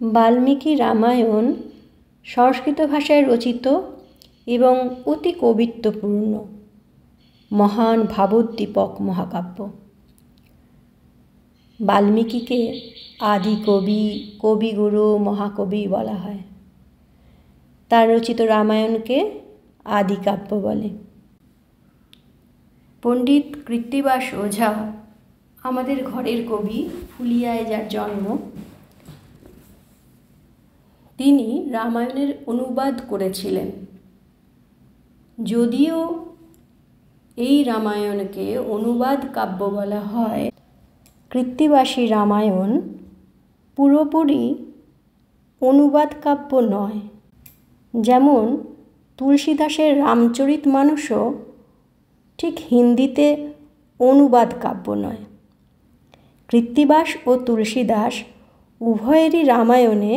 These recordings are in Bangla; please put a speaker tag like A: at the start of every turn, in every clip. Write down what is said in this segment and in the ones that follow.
A: বাল্মীকি রামায়ণ সংস্কৃত ভাষায় রচিত এবং অতি কবিত্বপূর্ণ মহান ভাবোদ্দীপক মহাকাব্য। বাল্মীকিকে আদি কবি, কবিগুরু, মহাকবি বলা হয়। তার রচিত রামায়ণকে আদিকাব্য বলে। পণ্ডিত কৃত্তিবাস ওঝা আমাদের ঘরের কবি, ফুলিয়ায় যার জন্ম, তিনি রামায়ণের অনুবাদ করেছিলেন। যদিও এই রামায়ণকে অনুবাদ কাব্য বলা হয়, কৃত্তিবাসী রামায়ণ পুরোপুরি অনুবাদ কাব্য নয়। যেমন তুলসীদাসের রামচরিতমানসও ঠিক হিন্দিতে অনুবাদ কাব্য নয়। কৃত্তিবাস ও তুলসীদাস উভয়েরই রামায়ণে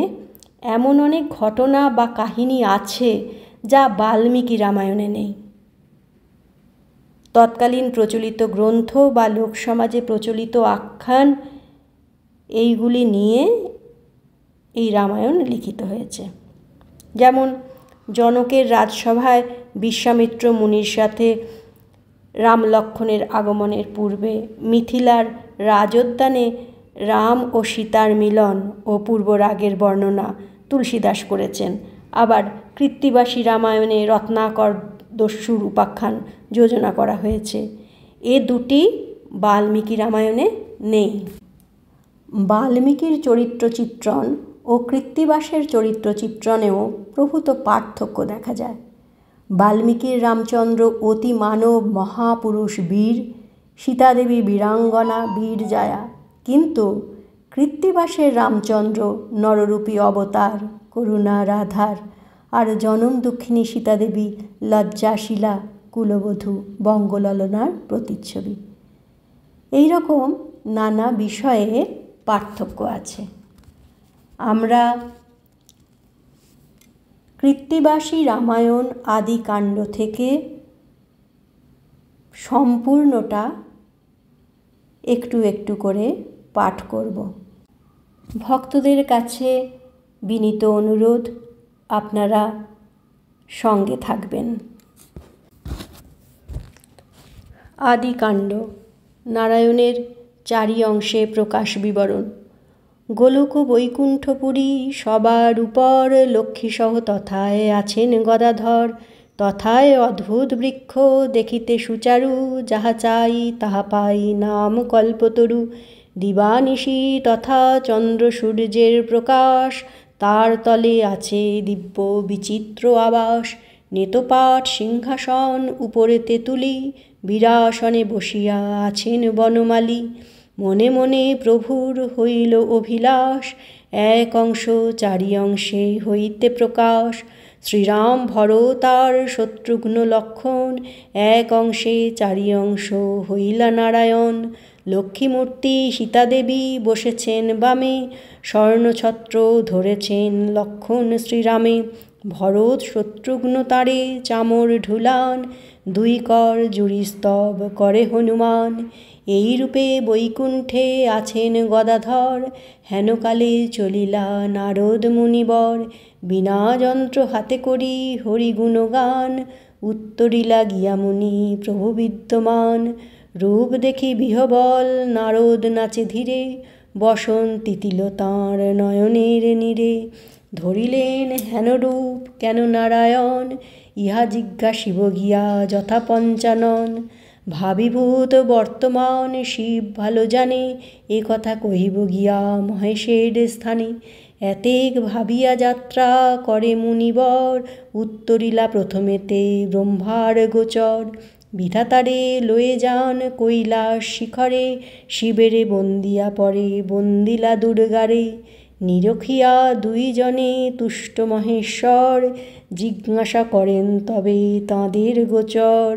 A: এমন অনেক ঘটনা বা কাহিনী আছে যা বাল্মীকি রামায়ণে নেই। তৎকালীন প্রচলিত গ্রন্থ বা লোকসমাজে প্রচলিত আখ্যান এইগুলি নিয়ে এই রামায়ণ লিখিত হয়েছে। যেমন জনকের রাজসভায় বিশ্বামিত্র মুনির সাথে রাম লক্ষ্মণের আগমনের পূর্বে মিথিলার রাজোদ্যানে রাম ও সীতার মিলন ও পূর্বরাগের বর্ণনা তুলসীদাস করেছেন। আবার কৃত্তিবাসী রামায়ণে রত্নাকর দস্যুর উপাখ্যান যোজনা করা হয়েছে। এ দুটি বাল্মীকি রামায়ণে নেই। বাল্মীকির চরিত্র চিত্রণ ও কৃত্তিবাসের চরিত্র চিত্রণেও প্রভূত পার্থক্য দেখা যায়। বাল্মীকির রামচন্দ্র অতি মানব মহাপুরুষ বীর, সীতাদেবী বীরাঙ্গনা বীরজায়া, কিন্তু কৃত্তিবাসের রামচন্দ্র নররূপী অবতার, করুণা রাধার, আর জনম দুঃখিনী সীতাদেবী লজ্জাশীলা কুলবধূ বঙ্গললনার প্রতিচ্ছবি। এই রকম নানা বিষয়ে পার্থক্য আছে। আমরা কৃত্তিবাসী রামায়ণ আদিকাণ্ড থেকে সম্পূর্ণটা একটু একটু করে পাঠ করব। ভক্তদের কাছে বিনীত অনুরোধ, আপনারা সঙ্গে থাকবেন। আদিকাণ্ড নারায়ণের 4 অংশে প্রকাশ বিবরণ। গোলক বৈকুণ্ঠপুরী সবার উপর, লক্ষ্মীসহ তথায় আছেন গদাধর। তথায় অদ্ভুত বৃক্ষ দেখিতে সুচারু, যাহা চাই তাহা পাই নাম কল্পতরু। দিবানিশি তথা চন্দ্র সূর্যের প্রকাশ, তার তলে আছে দিব্য বিচিত্র আবাস। নেতপাট সিংহাসন উপরে তেঁতুলি, বীরাসনে বসিয়া আছেন বনমালী। মনে মনে প্রভুর হইল অভিলাষ, 1 অংশ 4 অংশে হইতে প্রকাশ। শ্রীরাম ভরতার শত্রুঘ্ন লক্ষণ, 1 অংশে 4 অংশ হইলা নারায়ণ। লক্ষ্মীমূর্তি সীতাদেবী বসেছেন বামে, স্বর্ণছত্র ধরেছেন লক্ষণ শ্রীরামে। ভরত শত্রুঘ্ন তারে চামর ঢুলান, 2 কর জুড়ি স্তব করে হনুমান। এই রূপে বৈকুণ্ঠে আছেন গদাধর, হেনকালে চলিলা নারদ মুনিবর। বিনা যন্ত্র হাতে করি হরি গুণগান, উত্তরিলা গিয়া মুনি প্রভু বিদ্যমান। রূপ দেখি বিহবল নারদ নাচে ধীরে, বসন তিতিল তাঁর নয়নের নীরে। ধরিলেন হেন রূপ কেন নারায়ণ, ইহা জিজ্ঞাসিব গিয়া যথা পঞ্চানন। ভাবিভূত বর্তমান শিব ভালো জানে, এ কথা কহিব গিয়া মহেশের স্থানে। এতেক ভাবিয়া যাত্রা করে মুনিবর, উত্তরিলা প্রথমেতে ব্রহ্মার গোচর। বিধাতারে লয়ে যান কৈলাস শিখরে, শিবেরে বন্দিয়া পরে বন্দিলা দুর্গারে। নিরখিয়া 2 জনে তুষ্ট মহেশ্বর, জিজ্ঞাসা করেন তবে তাঁদের গোচর।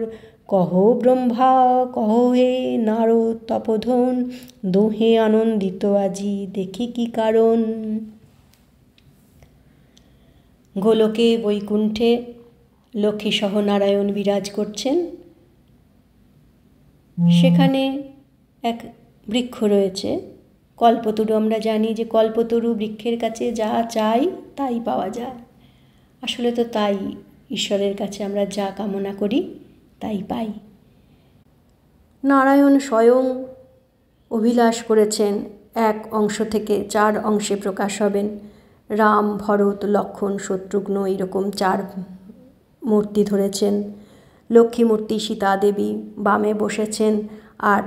A: কহ ব্রহ্মা কহ হে নারদ তপোধন, দোহে আনন্দিত আজি দেখি কি কারণ। গোলকে বৈকুণ্ঠে লক্ষ্মীসহ নারায়ণ বিরাজ করছেন। সেখানে এক বৃক্ষ রয়েছে, কল্পতরু আমরা জানি যে কল্পতরু বৃক্ষের কাছে যা চাই তাই পাওয়া যায়। আসলে তো তাই, ঈশ্বরের কাছে আমরা যা কামনা করি তাই পাই। নারায়ণ স্বয়ং অভিলাষ করেছেন এক অংশ থেকে 4 অংশে প্রকাশ হবেন। রাম, ভরত, লক্ষ্মণ, শত্রুঘ্ন এইরকম 4 মূর্তি ধরেছেন। লক্ষ্মী মূর্তি সীতা দেবী বামে বসেছেন, আর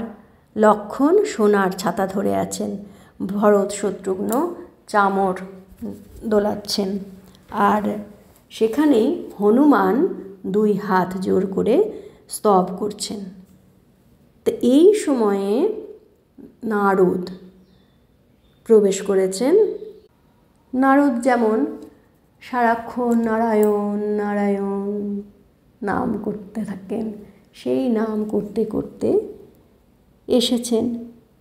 A: লক্ষ্মণ সোনার ছাতা ধরে আছেন। ভরত, শত্রুঘ্ন চামর দোলাচ্ছেন। আর সেখানেই হনুমান 2 হাত জোর করে স্তব করছেন। তো এই সময়ে নারদ প্রবেশ করেছেন। নারদ যেমন সারাক্ষণ নারায়ণ নারায়ণ নাম করতে থাকেন, সেই নাম করতে করতে এসেছেন।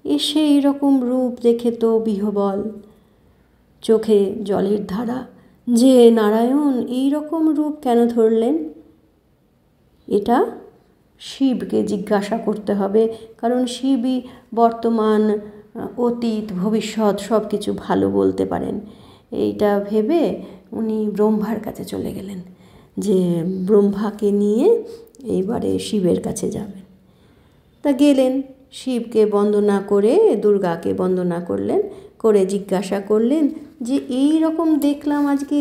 A: এসে এইরকম রূপ দেখে তো বিহ্বল, চোখে জলের ধারা, যে নারায়ণ এই রকম রূপ কেন ধরলেন? এটা শিবকে জিজ্ঞাসা করতে হবে, কারণ শিবই বর্তমান, অতীত, ভবিষ্যৎ সব কিছু ভালো বলতে পারেন। এইটা ভেবে উনি ব্রহ্মার কাছে চলে গেলেন, যে ব্রহ্মাকে নিয়ে এইবারে শিবের কাছে যাবেন। তা গেলেন, শিবকে বন্দনা করে দুর্গাকে বন্দনা করলেন, করে জিজ্ঞাসা করলেন যে এই রকম দেখলাম আজকে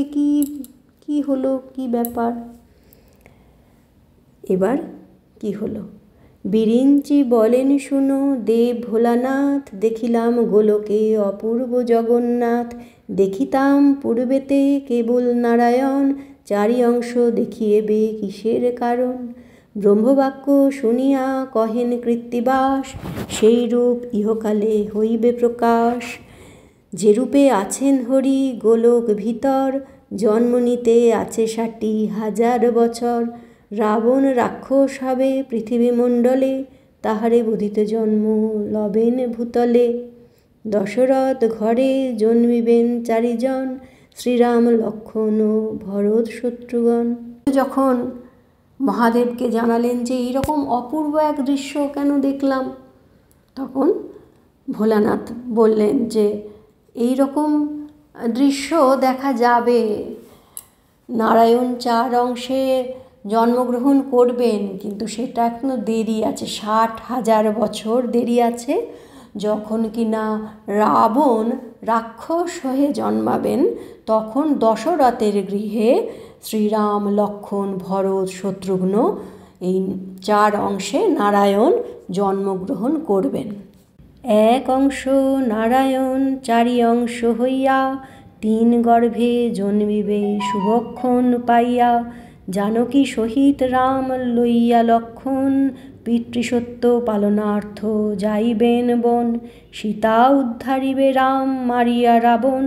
A: কি হলো, কি ব্যাপার? এবার কি হলো? বিরিঞ্চি বলেন শুনো দেব ভোলানাথ, দেখিলাম গোলকে অপূর্ব জগন্নাথ। দেখিতাম পূর্বেতে কেবল নারায়ণ, 4 অংশ দেখিয়েবে কিসের কারণ? ব্রহ্মবাক্য শুনিয়া কহেন কৃত্তিবাস, সেই রূপ ইহকালে হইবে প্রকাশ। যে রূপে আছেন হরি গোলক ভিতর, জন্ম নিতে আছে 60,000 বছর। রাবণ রাক্ষস হবে পৃথিবীমণ্ডলে, তাহারে বোধিতে জন্ম লবেন ভূতলে। দশরথ ঘরে জন্মিবেন 4 জন, শ্রীরাম, লক্ষ্মণ ও ভরত, শত্রুঘ্ন। যখন মহাদেবকে জানালেন যে এইরকম অপূর্ব এক দৃশ্য কেন দেখলাম, তখন ভোলানাথ বললেন যে এই রকম দৃশ্য দেখা যাবে। নারায়ণ 4 অংশে জন্মগ্রহণ করবেন, কিন্তু সেটা এখনো দেরি আছে, 60,000 বছর দেরি আছে। যখন কিনা রাবণ রাক্ষস হয়ে জন্মাবেন, তখন দশরথের গৃহে শ্রীরাম, লক্ষ্মণ, ভরত, শত্রুঘ্ন এই 4 অংশে নারায়ণ জন্মগ্রহণ করবেন। 1 অংশ নারায়ণ 4 অংশ হইয়া, 3 গর্ভে জন্মিবে শুভক্ষণ পাইয়া। জানকী সহিত রাম লইয়া লক্ষ্মণ, পিতৃসত্য পালনার্থ যাইবেন বন। সীতা উদ্ধারিবে রাম মারিয়া রাবণ,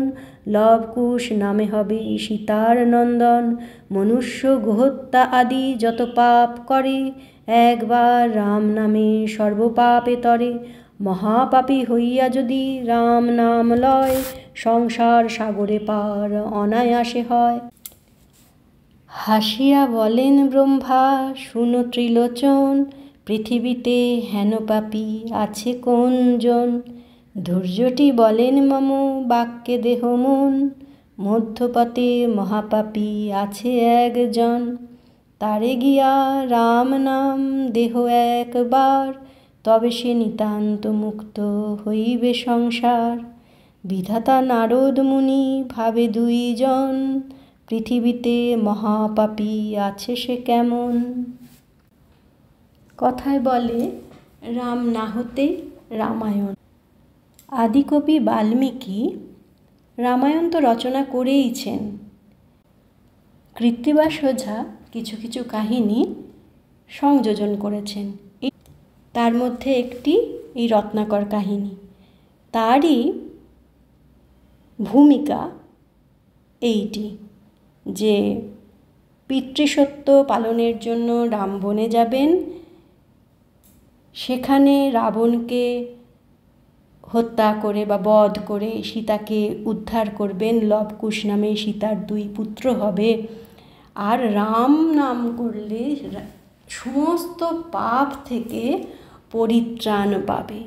A: লবকুশ নামে হবে সীতার নন্দন। মনুষ্য গোহত্যা আদি যত পাপ করে, একবার রাম নামে সর্বপাপে তরে। মহাপাপী হইয়া যদি রাম নাম লয়, সংসার সাগরে পার অনায়াসে হয়। হাসিয়া বলেন ব্রহ্মা শুনো ত্রিলোচন, পৃথিবীতে হেন পাপী আছে কোন জন? ধৈর্যটি বলেন মম বাক্যে দেহ মন, মধ্যপথে মহাপাপী আছে 1 জন। তারে গিয়া রাম নাম দেহ একবার, তবে সে নিতান্ত মুক্ত হইবে সংসার। বিধাতা নারদ মুনি ভাবে 2 জন, পৃথিবীতে মহাপাপী আছে সে কেমন? কথায় বলে রাম না হতে রামায়ণ। আদিকবি বাল্মীকি রামায়ণ তো রচনা করেইছেন, কৃত্তিবাস ওঝা কিছু কিছু কাহিনী সংযোজন করেছেন। তার মধ্যে একটি এই রত্নাকর কাহিনী, তারই ভূমিকা এইটি যে পিতৃসত্য পালনের জন্য রাম বনে যাবেন, সেখানে রাবণকে হত্যা করে বা বধ করে সীতাকে উদ্ধার করবেন। লবকুশ নামে সীতার 2 পুত্র হবে, আর রাম নাম করলে সমস্ত পাপ থেকে পরিত্রাণ পাবে।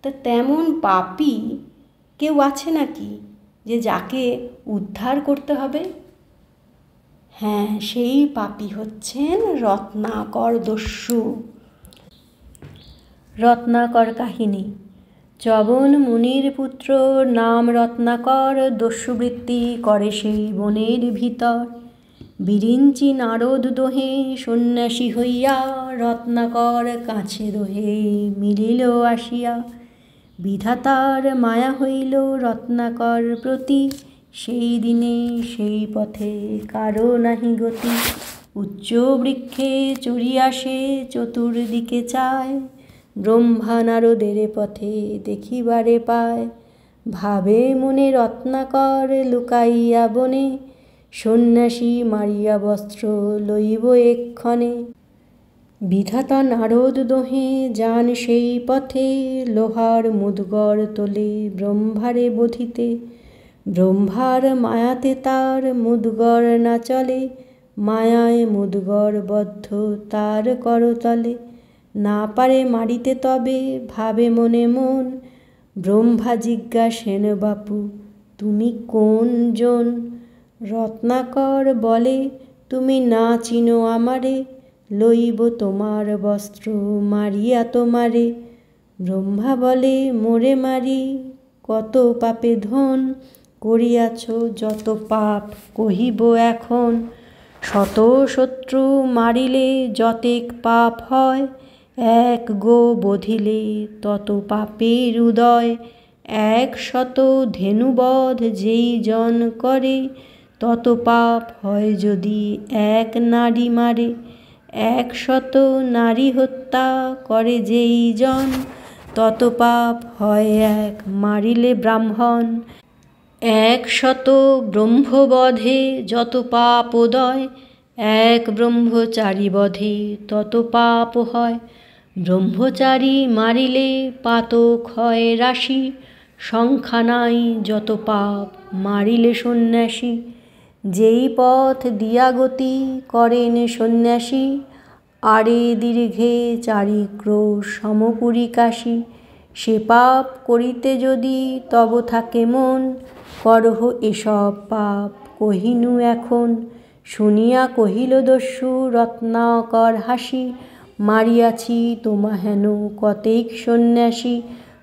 A: তা তেমন পাপী কেউ আছে নাকি যে যাকে উদ্ধার করতে হবে? হ্যাঁ, সেই পাপী হচ্ছেন রত্নাকর দস্যু। রত্নাকর কাহিনী। চ্যবন মুনির পুত্র নাম রত্নাকর, দস্যুবৃত্তি করে সেই বনের ভিতর। বিরিঞ্চি নারদ দোহে সন্ন্যাসী হইয়া, রত্নাকর কাছে রহে মিলিল আসিয়া। বিধাতার মায়া হইল রত্নাকর প্রতি, সেই দিনে সেই পথে কারো নাহি গতি। উচ্চ বৃক্ষে চড়িয়া সে চতুর্দিকে চায়, ব্রহ্মা নারদের পথে দেখিবারে পায়। ভাবে মনে রত্নাকর লুকাইয়া বনে, সন্ন্যাসী মারিয়া বস্ত্র লইব এক্ষণে। বিধাতা নারদ দোহে যান সেই পথে, লোহার মুদগর তোলে ব্রহ্মারে বধিতে। ব্রহ্মার মায়াতে তার মুদগর না চলে, মায়ায় মুদগর বদ্ধ তার করতলে। না পারে মারিতে তবে ভাবে মনে মন, ব্রহ্মা জিজ্ঞাসেন বাপু তুমি কোন জন? রত্নাকর বলে তুমি না চিনো আমারে, লইব তোমার বস্ত্র মারিয়া তোমারে। ব্রহ্মা বলে মোরে মারি কত পাপে ধন, করিয়াছ যত পাপ কহিব এখন। শত শত্রু মারিলে যতেক পাপ হয়, এক গো বধিলে তত পাপের উদয়। 100 ধেনুবধ যেই জন করে, তত পাপ হয় যদি এক নারী মারে। 100 নারী হত্যা করে যেই জন, তত পাপ হয় এক মারিলে ব্রাহ্মণ। 100 ব্রহ্মবধে যত পাপ উদয়, এক ব্রহ্মচারী বধে তত পাপ হয়। ব্রহ্মচারী মারিলে পাতক হয় রাশি, সংখ্যা নাই যত পাপ মারিলে সন্ন্যাসী। যেই পথ দিয়া গতি করেন সন্ন্যাসী, আরে দীর্ঘে চারিক্রোশ সমপুরী কাশী। সে পাপ করিতে যদি তব থাকে মন, করহ এসব পাপ কহিনু এখন। শুনিয়া কহিল দস্যু রত্নাকর হাসি, মারিয়াছি তোমা হেন কতেক সন্ন্যাসী।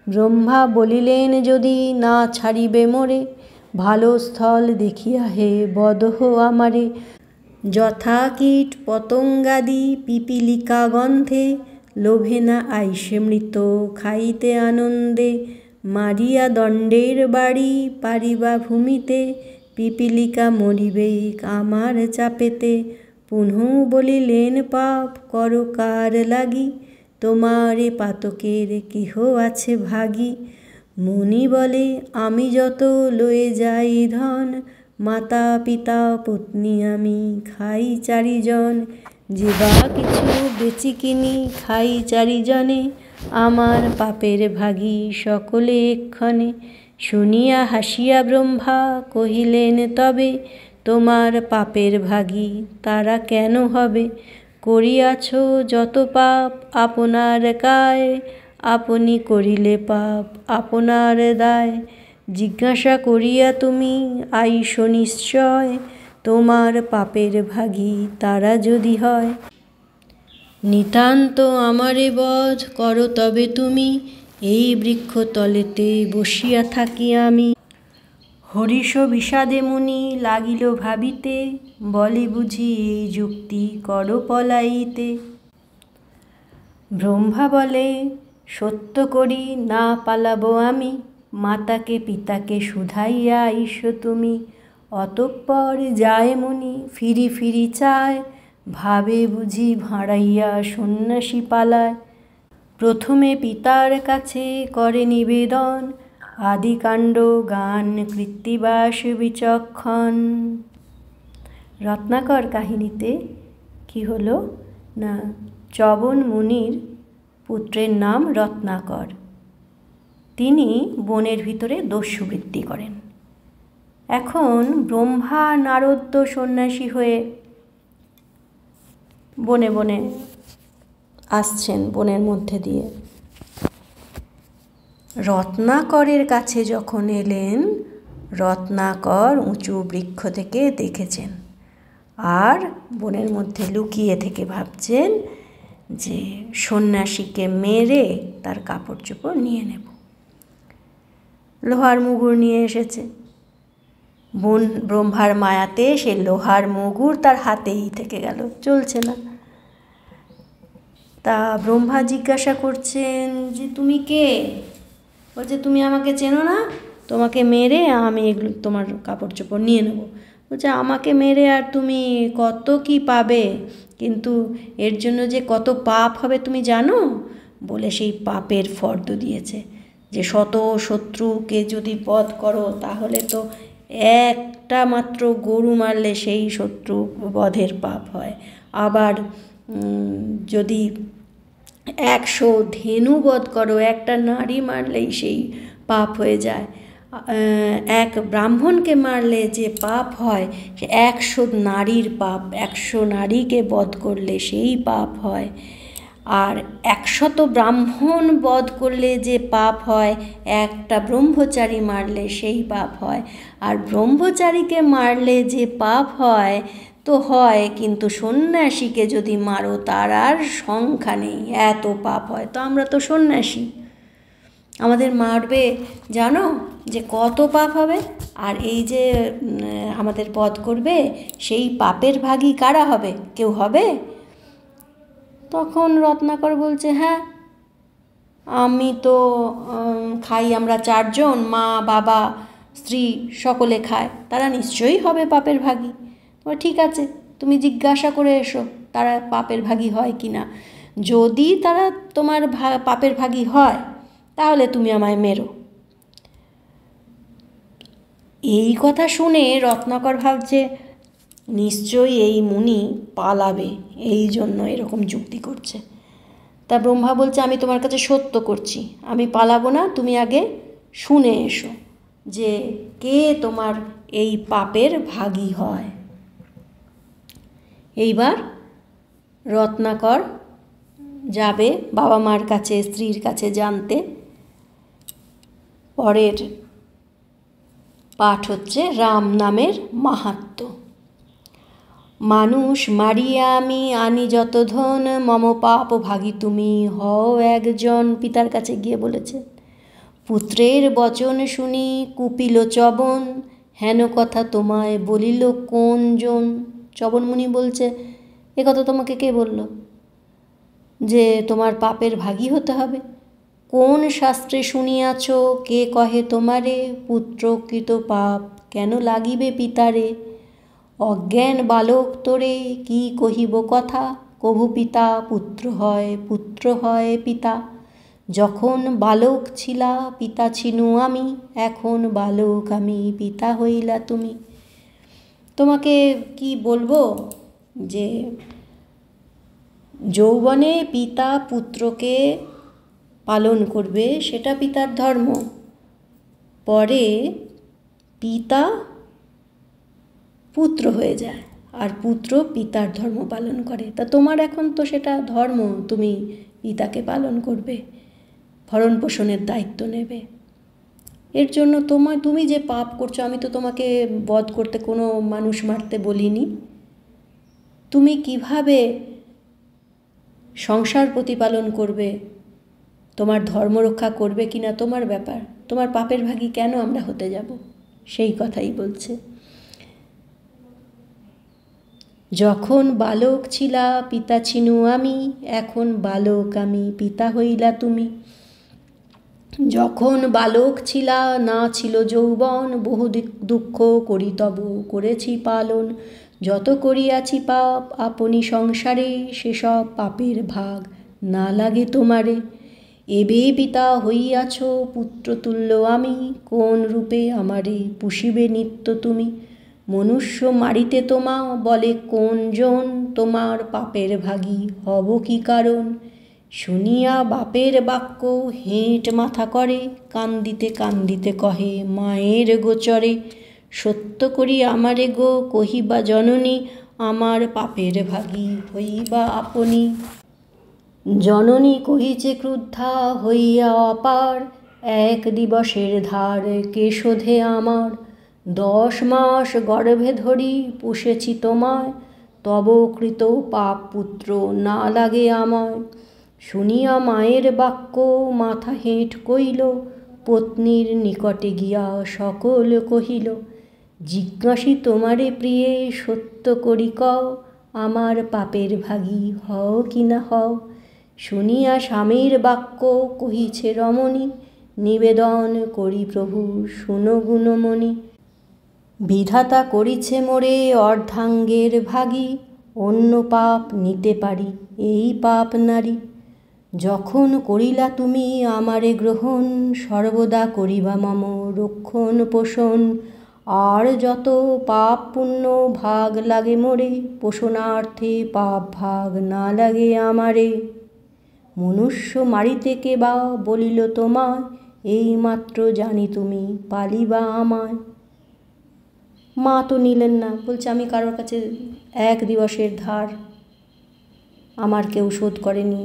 A: ব্রহ্মা বলিলেন যদি না ছাড়িবে মোরে, ভালো স্থল দেখিয়া হে বদহ আমারে। যথা কীট পতঙ্গাদি পিপীলিকা গন্ধে, লোভে না আইসে মৃত খাইতে আনন্দে। মারিয়া দণ্ডের বাড়ি পারিবা ভূমিতে, পিপীলিকা মরিবেই আমার চাপেতে। পুনঃ বলিলেন পাপ করো কার লাগি, তোমারে পাতকের কেহ আছে ভাগী। মুনি বলে আমি যত লয়ে যাই ধন, মাতা পিতা পত্নী আমি খাই 4 জন। যে বা কিছু বেচি কিনি খাই 4 জনে, আমার পাপের ভাগী সকলে এক্ষণে। শুনিয়া হাসিয়া ব্রহ্মা কহিলেন তবে, তোমার পাপের ভাগী তারা কেন হবে? করিয়াছ যত পাপ আপনার কায়, আপনি করিলে পাপ আপনার দায়। জিজ্ঞাসা করিয়া তুমি আইস নিশ্চয়, তোমার পাপের ভাগী তারা যদি হয়। নিতান্ত আমারে বধ করো তবে তুমি, এই বৃক্ষতলেতে বসিয়া থাকি আমি। হরিষ বিষাদে মুনি লাগিল ভাবিতে, বলে বুঝি এই যুক্তি করো পলাইতে। ব্রহ্মা বলে সত্য করি না পালাবো আমি, মাতাকে পিতাকে শুধাইয়া আইস তুমি। অতঃপর যায় মুনি ফিরি ফিরি চায়, ভাবে বুঝি ভাঁড়াইয়া সন্ন্যাসী পালায়। প্রথমে পিতার কাছে করে নিবেদন, আদিকাণ্ড গান কৃত্তিবাস বিচক্ষণ। রত্নাকর কাহিনীতে কি হলো না, চ্যবন মুনির পুত্রের নাম রত্নাকর। তিনি বনের ভিতরে দস্যুবৃত্তি করেন। এখন ব্রহ্মা নারদ সন্ন্যাসী হয়ে বনে বনে আসছেন, বনের মধ্যে দিয়ে। রত্নাকরের কাছে যখন এলেন, রত্নাকর উঁচু বৃক্ষ থেকে দেখেছেন আর বনের মধ্যে লুকিয়ে থেকে ভাবছেন যে সন্ন্যাসীকে মেরে তার কাপড় চোপড় নিয়ে নেব। লোহার মুগুর নিয়ে এসেছে। ব্রহ্মার মায়াতে সে লোহার মুগুর তার হাতেই থেকে গেল, চলছে না। তা ব্রহ্মা জিজ্ঞাসা করছেন যে তুমি কে? বলছে তুমি আমাকে চেনো না, তোমাকে মেরে আমি এগুলো তোমার কাপড় চোপড় নিয়ে নেব। বলছে আমাকে মেরে আর তুমি কত কি পাবে, কিন্তু এর জন্য যে কত পাপ হবে তুমি জানো? বলে সেই পাপের ফর্দ দিয়েছে যে শত শত্রুকে যদি বধ করো তাহলে তো একটা মাত্র গরু মারলে সেই শত্রু বধের পাপ হয়, আবার যদি 100 ধেনু বধ করো, একটা নারী মারলেই সেই পাপ হয়ে যায়। এক ব্রাহ্মণকে মারলে যে পাপ হয় সে 100 নারীর পাপ, 100 নারীকে বধ করলে সেই পাপ হয়। আর 100 ব্রাহ্মণ বধ করলে যে পাপ হয়, একটা ব্রহ্মচারী মারলে সেই পাপ হয়। আর ব্রহ্মচারীকে মারলে যে পাপ হয় তো হয়, কিন্তু সন্ন্যাসীকে যদি মারো তার আর সংখ্যা নেই, এত পাপ হয়। তো আমরা তো সন্ন্যাসী, আমাদের মারবে জানো যে কত পাপ হবে? আর এই যে আমাদের বধ করবে সেই পাপের ভাগী কারা হবে? কেউ হবে? তখন রত্নাকর বলছে হ্যাঁ, আমি তো খাই, আমরা 4 জন, মা বাবা স্ত্রী সকলে খায়, তারা নিশ্চয়ই হবে পাপের ভাগী। ঠিক আছে, তুমি জিজ্ঞাসা করে এসো তারা পাপের ভাগী হয় কি না। যদি তারা তোমার পাপের ভাগী হয় তাহলে তুমি আমায় মেরো। এই কথা শুনে রত্নাকর ভাবছে নিশ্চয়ই এই মুনি পালাবে, এই জন্য এরকম যুক্তি করছে। তা ব্রহ্মা বলছে আমি তোমার কাছে সত্য করছি, আমি পালাবো না, তুমি আগে শুনে এসো যে কে তোমার এই পাপের ভাগী হয়। এইবার রত্নাকর যাবে বাবা মার কাছে, স্ত্রীর কাছে জানতে। পরের পাঠ হচ্ছে রাম নামের মাহাত্ম্য। মানুষ মারিয়া আমি আনি যত ধন, মম পাপ ভাগী তুমি হও একজন। পিতার কাছে গিয়ে বলেছে, পুত্রের বচন শুনি কুপিল চবন, হেন কথা তোমায় বলিল কোন জন? চবনমুনি বলছে এ কথা তোমাকে কে বলল যে তোমার পাপের ভাগী হতে হবে? কোন শাস্ত্রে শুনিয়াছ, কে কহে তোমারে পুত্রকৃত পাপ কেন লাগিবে পিতারে? অজ্ঞান বালক তোরে কি কহিব কথা, কভু পিতা পুত্র হয়, পুত্র হয় পিতা। যখন বালক ছিলা পিতা ছিনু আমি, এখন বালক আমি পিতা হইলা তুমি। তোমাকে কি বলবো যে যৌবনে পিতা পুত্রকে পালন করবে, সেটা পিতার ধর্ম। পরে পিতা পুত্র হয়ে যায় আর পুত্র পিতার ধর্ম পালন করে। তা তোমার এখন তো সেটা ধর্ম, তুমি পিতাকে পালন করবে, ভরণ পোষণের দায়িত্ব নেবে। এর জন্য তুমি যে পাপ করছো, আমি তো তোমাকে বধ করতে, কোনো মানুষ মারতে বলিনি। তুমি কিভাবে সংসার প্রতিপালন করবে, তোমার ধর্ম রক্ষা করবে কিনা তোমার ব্যাপার, তোমার পাপের ভাগী কেন আমরা হতে যাব? সেই কথাই বলছে। যখন বালক ছিলা পিতা ছিনু আমি, এখন বালক আমি পিতা হইলা তুমি। যখন বালক ছিলা না ছিল যৌবন, বহু দুঃখ করি তব করেছি পালন। যত করিয়াছি পাপ আপনি সংসারে, সেসব পাপের ভাগ না লাগে তোমারে। এবে পিতা হইয়াছ পুত্রতুল্য আমি, কোন রূপে আমারে পুষিবে নিত্য তুমি। মনুষ্য মারিতে তোমা বলে কোন জন, তোমার পাপের ভাগী হব কি কারণ? শুনিয়া বাপের বাক্য হেঁট মাথা করে, কান্দিতে কান্দিতে কহে মায়ের গোচরে। সত্য করি আমারে গো কহিবা জননী, আমার পাপের ভাগী হইবা আপনি। জননী কহিছে ক্রুদ্ধা হইয়া অপার, এক দিবসের ধার কে শোধে আমার, 10 মাস গর্ভে ধরি পুষেছি তোমায়, তব কৃত পাপ পুত্র না লাগে আমায়। শুনিয়া মায়ের বাক্য মাথা হেঁট কইল, পত্নীর নিকটে গিয়া সকল কহিল। জিজ্ঞাসি তোমারে প্রিয়ে সত্য করি কও, আমার পাপের ভাগী হও কি না হও। শুনিয়া স্বামীর বাক্য কহিছে রমণী, নিবেদন করি প্রভু শুনো গুণমণি। বিধাতা করিছে মোরে অর্ধাঙ্গের ভাগী, অন্য পাপ নিতে পারি এই পাপ নারী। যখন করিলা তুমি আমারে গ্রহণ, সর্বদা করিবা মম রক্ষণ পোষণ। আর যত পাপ পুণ্য ভাগ লাগে মোরে, পোষণার্থে পাপ ভাগ না লাগে আমারে। মনুষ্য মারিতে কে বা বলিল তোমায়, এই মাত্র জানি তুমি পালিবা আমায়। মা তো নিলেন না, বলছে আমি কারোর কাছে 1 দিবসের ধার আমার কেউ শোধ করেনি,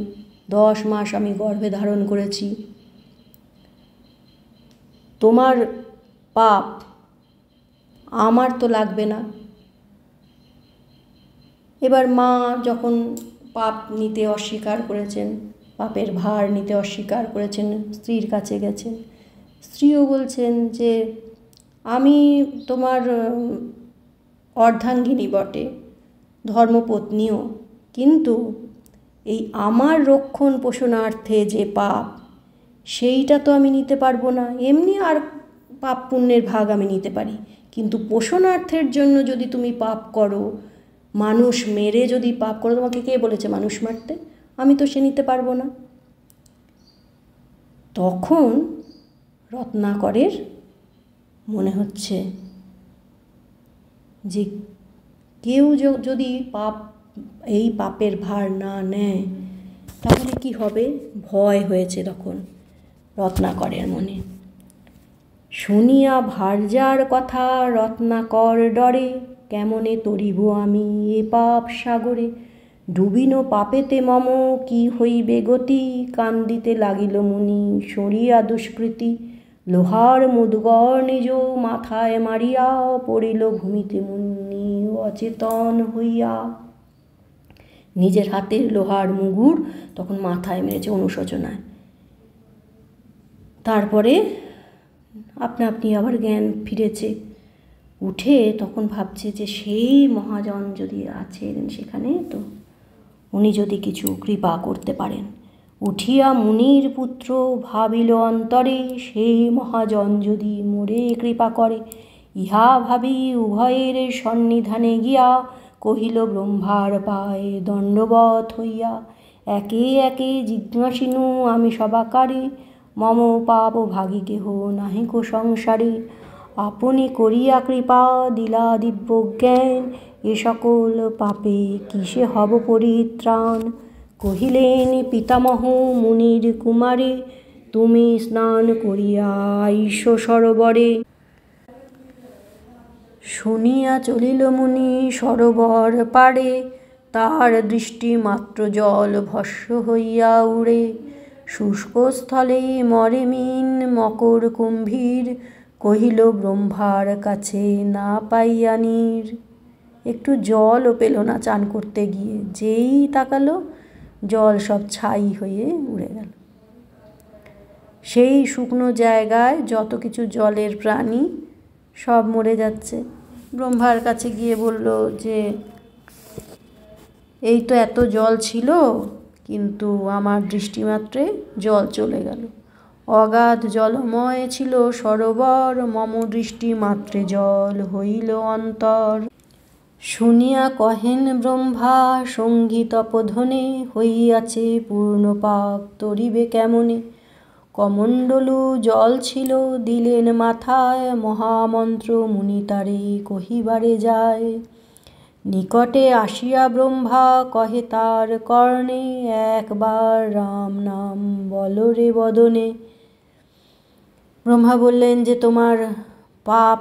A: 10 মাস আমি গর্ভে ধারণ করেছি, তোমার পাপ আমার তো লাগবে না। এবার মা যখন পাপ নিতে অস্বীকার করেছেন, পাপের ভার নিতে অস্বীকার করেছেন, স্ত্রীর কাছে গেছেন। স্ত্রীও বলছেন যে আমি তোমার অর্ধাঙ্গিনী বটে, ধর্মপত্নীও, কিন্তু এই আমার রক্ষণ পোষণার্থে যে পাপ, সেইটা তো আমি নিতে পারবো না। এমনি আর পাপ পুণ্যের ভাগ আমি নিতে পারি, কিন্তু পোষণার্থের জন্য যদি তুমি পাপ করো, মানুষ মেরে যদি পাপ করো, তোমাকে কে বলেছে মানুষ মারতে? আমি তো সে নিতে পারবো না। তখন রত্নাকরের মনে হচ্ছে যে কেউ যদি এই পাপের ভার না নেয় তাহলে কি হবে, ভয় হয়েছে তখন রত্নাকরের মনে। শুনিয়া ভার্যার কথা রত্নাকর ডরে, কেমনে তরিব আমি এ পাপ সাগরে। ডুবিনো পাপেতে মম কি হইবে গতি, কান্দিতে লাগিল মুনি সরিয়া দুষ্কৃতি। লোহার মুদগর নিজ মাথায় মারিয়া, পড়িল ভূমিতে মুনি অচেতন হইয়া। নিজের হাতের লোহার মুগুর তখন মাথায় মেরেছে অনুশোচনায়। তারপরে আপনা আপনি আবার জ্ঞান ফিরেছে, উঠে তখন ভাবছে যে সেই মহাজন যদি আছেন সেখানে, তো উনি যদি কিছু কৃপা করতে পারেন। উঠিয়া মুনির পুত্র ভাবিল অন্তরে, সেই মহাজন যদি মোরে কৃপা করে। ইহা ভাবি উভয়ের সন্নিধানে গিয়া, কহিল ব্রহ্মার পায়ে দণ্ডবৎ হইয়া। একে একে জিজ্ঞাসিনু আমি সবাকারে, মম পাপ ভাগী কেহ নাহিকো সংসারে। আপনি করিয়া কৃপা দিলা দিব্য জ্ঞান, এ সকল পাপে কিসে হব পরিত্রাণ। কহিলেন পিতামহ মুনির কুমারে, তুমি স্নান করিয়া আইস সরোবরে। শুনিয়া চলিল মুনি সরোবর পাড়ে, তার দৃষ্টি মাত্র জল ভস্ম হইয়া উড়ে। শুষ্কস্থলে মরে মিন মকর কুম্ভীর, কহিল ব্রহ্মার কাছে না পাইয়া নীর। একটু জলও পেল না চান করতে গিয়ে, যেই তাকালো জল সব ছাই হয়ে উড়ে গেল। সেই শুকনো জায়গায় যত কিছু জলের প্রাণী সব মরে যাচ্ছে। ব্রহ্মার কাছে গিয়ে বলল যে এই তো এত জল ছিল, কিন্তু আমার দৃষ্টিমাত্রে জল চলে গেল। অগাধ জলময় ছিল সরোবর, মম দৃষ্টিমাত্রে জল হইল অন্তর। শুনিয়া কহেন ব্রহ্মা সঙ্গী তপোধনে, হইয়াছে পূর্ণ পাপ তরিবে কেমনে। কমণ্ডলু জল ছিল দিলেন মাথায়, মহামন্ত্র মুনি তারে কহিবারে যায়। নিকটে আসিয়া ব্রহ্মা কহে তার কর্ণে, একবার রাম নাম বলো রে বদনে। ব্রহ্মা বললেন যে তোমার পাপ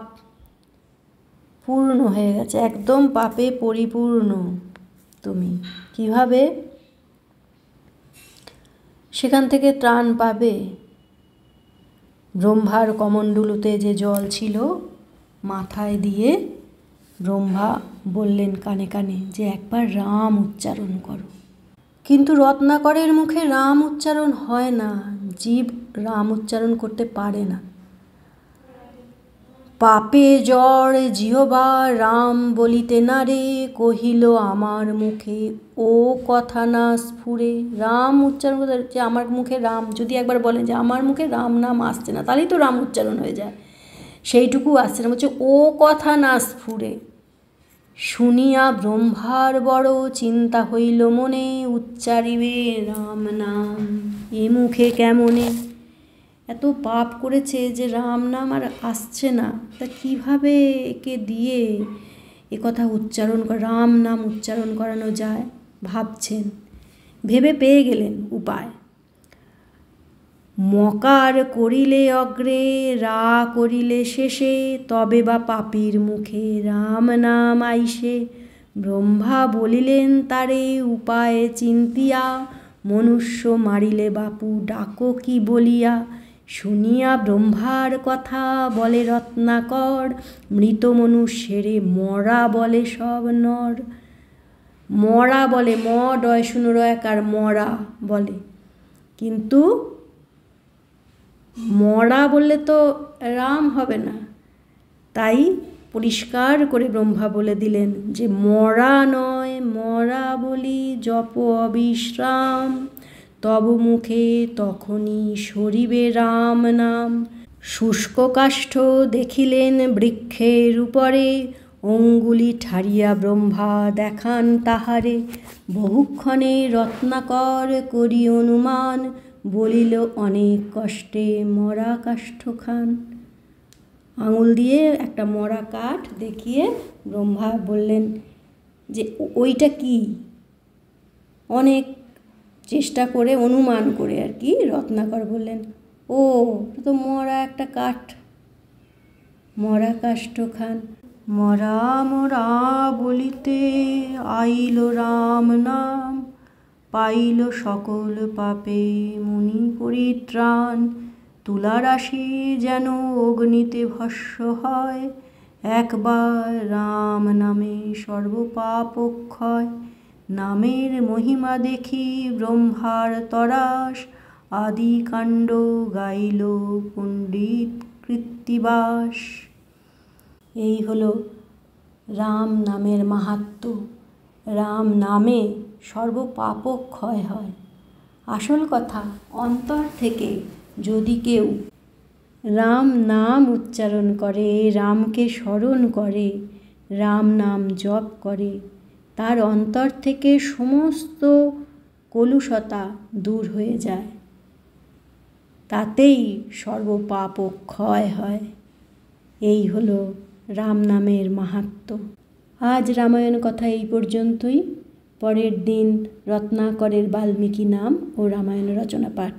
A: পূর্ণ হয়ে গেছে, একদম পাপে পরিপূর্ণ তুমি। কিভাবে সেখান থেকে ত্রাণ পাবে? ব্রহ্মার কমণ্ডলুতে যে জল ছিল মাথায় দিয়ে ব্রহ্মা বললেন কানে কানে যে একবার রাম উচ্চারণ করো। কিন্তু রত্নাকরের মুখে রাম উচ্চারণ হয় না, জীব রাম উচ্চারণ করতে পারে না। পাপে জ্বর জিহবা রাম বলিতে না রে, কহিল আমার মুখে ও কথা না স্ফুরে। রাম উচ্চারণ করতে, যে আমার মুখে রাম, যদি একবার বলেন যে আমার মুখে রাম নাম আসছে না, তাহলেই তো রাম উচ্চারণ হয়ে যায়, সেইটুকু আসছে না, বলছে ও কথা না স্ফুরে। শুনিয়া ব্রহ্মার বড় চিন্তা হইল মনে, উচ্চারিবে রাম নাম এ মুখে কেমনে। এত পাপ করেছে যে রাম নাম আর আসছে না, তা কীভাবে একে দিয়ে এ কথা উচ্চারণ রাম নাম উচ্চারণ করানো যায় ভাবছেন। ভেবে পেয়ে গেলেন উপায়। মকার করিলে অগ্রে রা করিলে শেষে, তবে বা পাপীর মুখে রাম নাম আইসে। ব্রহ্মা বলিলেন তারে উপায়ে চিন্তিয়া, মনুষ্য মারিলে বাপু ডাকো কি বলিয়া। শুনিয়া ব্রহ্মার কথা বলে রত্নাকর, মৃত মনুষ্যেরে মরা বলে সব নর। মরা বলে, ম ডয় শূন্য রয়কার মরা বলে, কিন্তু মরা বললে তো রাম হবে না, তাই পরিষ্কার করে ব্রহ্মা বলে দিলেন যে মরা নয় মরা বলি জপ অবিশ্রাম, তব মুখে তখনই সরিবে রাম নাম। শুষ্ক কাষ্ঠ দেখিলেন বৃক্ষের উপরে, অঙ্গুলি ঠারিয়া ব্রহ্মা দেখান তাহারে। বহুক্ষণে রত্নাকর করি অনুমান, বলিল অনেক কষ্টে মরা কাষ্ঠ খান। আঙুল দিয়ে একটা মরা কাঠ দেখিয়ে ব্রহ্মা বললেন যে ওইটা কি। অনেক চেষ্টা করে অনুমান করে আর কি রত্নাকর বললেন, ও এটা তো মরা একটা কাঠ, মরা কাষ্ঠ খান। মরা মরা বলিতে আইল রাম নাম, পাইল সকল পাপে মুনি পরিত্রাণ। তুলারাশি যেন অগ্নিতে ভস্ম হয়, একবার রাম নামে সর্বপাপ ক্ষয়। নামের মহিমা দেখি ব্রহ্মার তরাস, আদি কাণ্ড গাইল পণ্ডিত কৃত্তিবাস। এই হলো রাম নামের মাহাত্ম্য। রাম নামে সর্বপাপ ক্ষয় হয়। আসল কথা, অন্তর থেকে যদি কেউ রাম নাম উচ্চারণ করে, রামকে স্মরণ করে, রাম নাম জপ করে, তার অন্তর থেকে সমস্ত কলুষতা দূর হয়ে যায়, তাতেই সর্বপাপ ক্ষয় হয়। এই হলো রাম নামের মাহাত্ম্য। আজ রামায়ণ কথা এই পর্যন্তই। পরের দিন রত্নাকরের বাল্মীকি নাম ও রামায়ণ রচনা পাঠ।